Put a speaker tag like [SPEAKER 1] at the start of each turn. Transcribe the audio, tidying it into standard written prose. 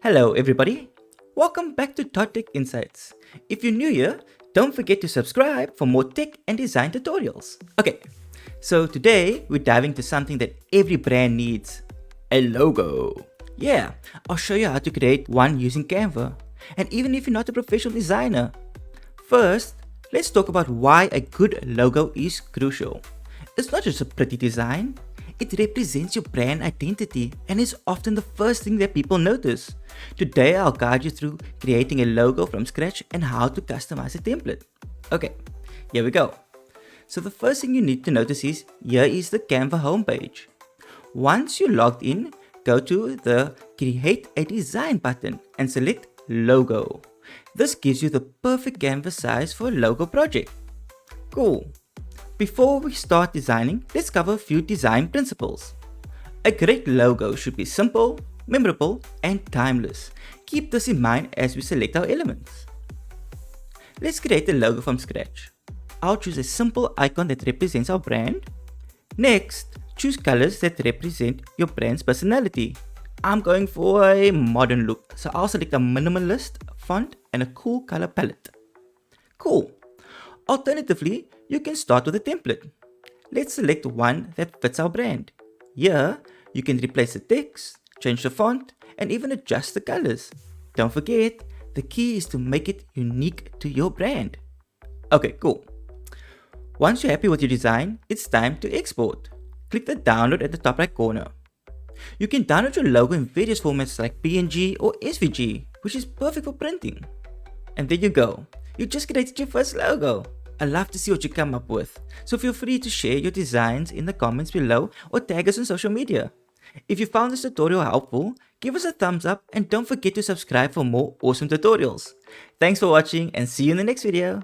[SPEAKER 1] Hello, everybody. Welcome back to Thought Tech Insights. If you're new here, don't forget to subscribe for more tech and design tutorials. Okay, so today we're diving into something that every brand needs, a logo. Yeah, I'll show you how to create one using Canva. And even if you're not a professional designer, first, let's talk about why a good logo is crucial. It's not just a pretty design, it represents your brand identity and is often the first thing that people notice. Today, I'll guide you through creating a logo from scratch and how to customize a template. Okay, here we go. So the first thing you need to notice is here is the Canva homepage. Once you're logged in, go to the Create a Design button and select Logo. This gives you the perfect canvas size for a logo project. Cool. Before we start designing, let's cover a few design principles. A great logo should be simple, memorable, and timeless. Keep this in mind as we select our elements. Let's create a logo from scratch. I'll choose a simple icon that represents our brand. Next, choose colors that represent your brand's personality. I'm going for a modern look, so I'll select a minimalist font and a cool color palette. Cool. Alternatively, you can start with a template. Let's select one that fits our brand. Here, you can replace the text, change the font, and even adjust the colors. Don't forget, the key is to make it unique to your brand. Okay, cool. Once you're happy with your design, it's time to export. Click the download at the top right corner. You can download your logo in various formats like PNG or SVG, which is perfect for printing. And there you go. You just created your first logo. I love to see what you come up with, so feel free to share your designs in the comments below or tag us on social media. If you found this tutorial helpful, give us a thumbs up and don't forget to subscribe for more awesome tutorials. Thanks for watching and see you in the next video.